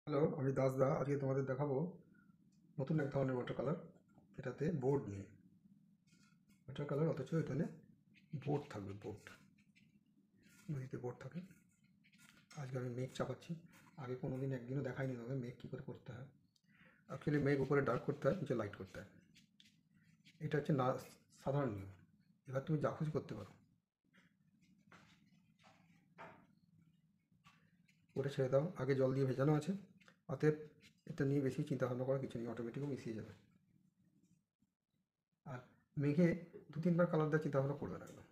Hello, আমি দাসদা। আজকে তোমাদের দেখাবো নতুন এক ধরনের ওয়াটার কালার। এটাতে বোর্ড নেই, ওয়াটার কালার, অথচ এখানে বোর্ড থাকবে। বোর্ড, নদীতে বোর্ড থাকে। আজকে আমি মেঘ চাপাচ্ছি। আগে কোনো দিন একদিনও দেখাইনি তবে মেঘ কী করে করতে হয়। অ্যাকচুয়ালি মেঘ উপরে ডার্ক করতে হয়, নিচে লাইট করতে হয়। এটা হচ্ছে না, সাধারণ নিয়ম। এবার তুমি যা খুশি করতে পারো, করে ছেড়ে দাও। আগে জল দিয়ে ভেজানো আছে, অতএব এটা নিয়ে বেশি চিন্তা ভাবনা করার কিছু নেই, অটোমেটিকও মিশিয়ে যাবে। আর মেঘে দু তিনবার কালার দেওয়ার চিন্তা ভাবনা করবে না একদম।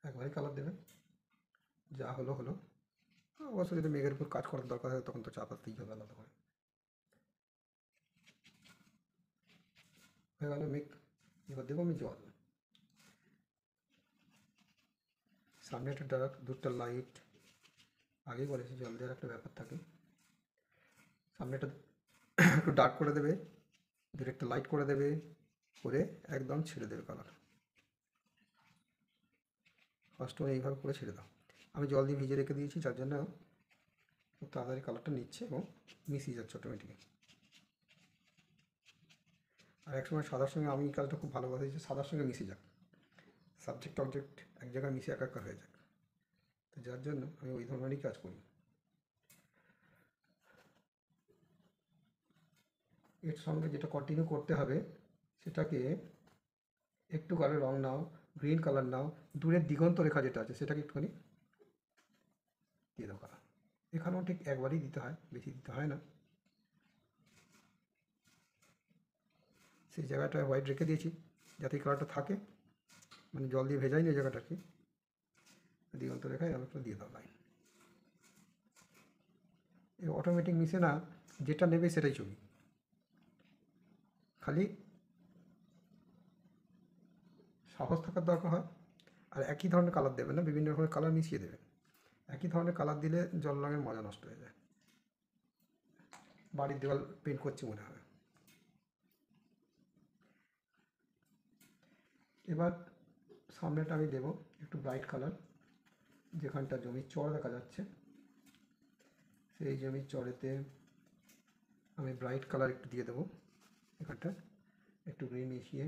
একবারই কালার দেবে, যা হলো হলো। অবশ্য যদি মেঘের উপর কাজ করার দরকার হয় তখন তো চা পাততেই হবে আলাদা করে। হয়ে গেল মেঘ। এবার দেবো আমি জল। সামনে একটা ডার্ক, দুটো লাইট। আগেই বলেছি জল দেওয়ার একটা ব্যাপার থাকে। সামনেটা একটু ডার্ক করে দেবে, দূরে একটা লাইট করে দেবে, করে একদম ছেড়ে দেবে কালার। ফার্স্ট ওয়ান এইভাবে করে ছেড়ে দাও। আমি জল দিয়ে ভিজে রেখে দিয়েছি, যার জন্য খুব তাড়াতাড়ি কালারটা নিচ্ছে এবং মিশিয়ে যাচ্ছে অটোমেটিক। আর একসময় সাদার সঙ্গে, আমি এই কাজটা খুব ভালোবাসি যে সাদার সঙ্গে মিশে যাক, সাবজেক্ট অবজেক্ট এক জায়গায় মিশে একাকার হয়ে যাক। তো যার জন্য আমি ওই ধরনেরই কাজ করি। এর সঙ্গে যেটা কন্টিনিউ করতে হবে, সেটাকে একটু কালার রং নাও, গ্রিন কালার নাও, দূরের দিগন্ত রেখা যেটা আছে সেটাকে একটুখানি দিয়ে দাও কালার। এখানেও ঠিক একবারই দিতে হয়, বেশি দিতে হয় না। সেই জায়গাটায় হোয়াইট রেখে দিয়েছি যাতে এই কালারটা থাকে, মানে জল দিয়ে ভেজাইনি ওই জায়গাটাকে। দিগন্ত রেখায় আমি একটু দিয়ে দাও লাইন। এই অটোমেটিক মিশে না, যেটা নেবে সেটাই ছবি। খালি সাহস থাকার দরকার হয়। আর একই ধরনের কালার দেবে না, বিভিন্ন রকমের কালার মিশিয়ে দেবে। একই ধরনের কালার দিলে জল রঙের মজা নষ্ট হয়ে যায়, বাড়ির দেওয়াল পেন্ট করছি মনে হয়। এবার সামনেটা আমি দেবো একটু ব্রাইট কালার। যেখানটা জমির চড় দেখা যাচ্ছে, সেই জমির চড়েতে আমি ব্রাইট কালার একটু দিয়ে দেবো। এখানটা একটু গ্রিন মিশিয়ে।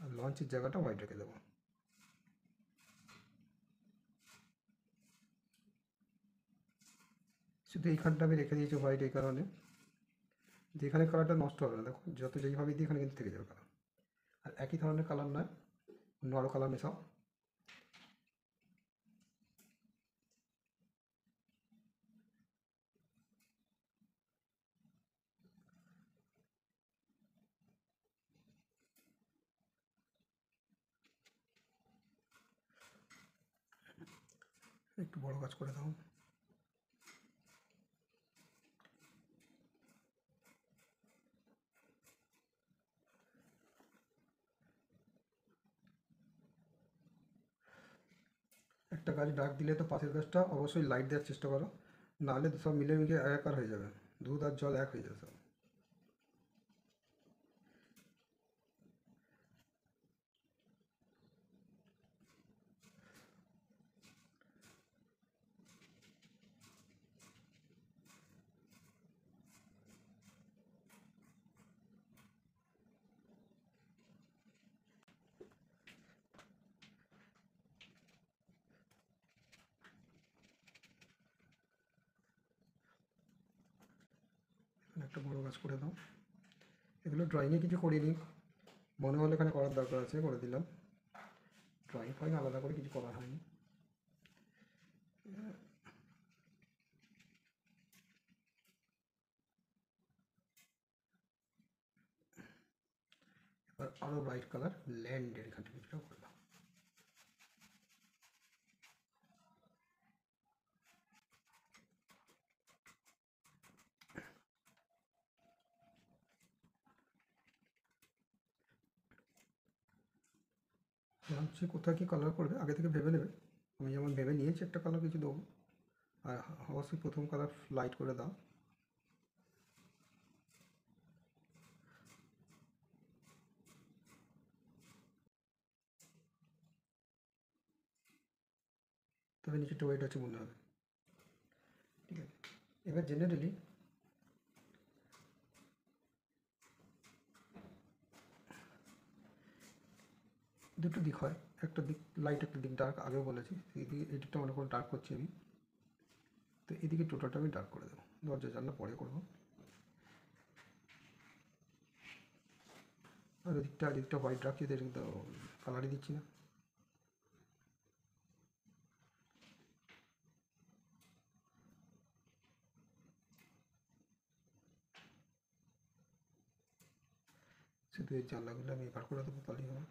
আর লঞ্চের জায়গাটা হোয়াইট রেখে দেবো। শুধু এইখানটা আমি রেখে দিয়েছি হোয়াইট এই কারণে, যেখানে কালারটা নষ্ট হবে না। দেখো, যত যেইভাবে দিই এখানে কিন্তু থেকে যাবে কালার। আর একই ধরনের কালার নয়, অন্য আরও কালার মেশাও। একটু বড় কাজ করে দাও। একটা গাছ ডাক দিলে তো পাশের গাছটা অবশ্যই লাইট দেওয়ার চেষ্টা করো, নাহলে তো সব মিলেমিশে একাকার হয়ে যাবে, দুধ আর জল এক হয়ে যাবে সব। এখানে একটা বড় গাছ করে দাও। এগুলো ড্রয়িংয়ে কিছু করিনি, মনে হলে এখানে করার দরকার আছে করে দিলাম। ড্রয়িং ফয়িং আলাদা করে কিছু করা হয়নি। এবার আরও ব্রাইট কালার ল্যান্ডের এখানটা কিছুটা করলাম। ভাবছি কোথায় কী কালার করবে আগে থেকে ভেবে নেবে। আমি যেমন ভেবে নিয়েছি একটা কালার কিছু দেবো। আর অবশ্যই প্রথম কালার লাইট করে দাও। তবে নিচেরটা হোয়াইট আছে মনে হবে। ঠিক আছে, এবার জেনারেলি দুটো দিক হয়, একটা দিক লাইট একটা দিক ডার্ক, আগেও বলেছি। এই দিকে এই দিকটা মনে করুন ডার্ক করছি আমি, তো এদিকে টোটালটা আমি ডার্ক করে দেবো, দরজা জানলা পরে করবো। আর এদিকটা হোয়াইট রাখছি, এদিকে তো কালারই দিচ্ছি না। শুধু এই জানলাগুলো আমি বার করে দেবো, তাহলেই হবে।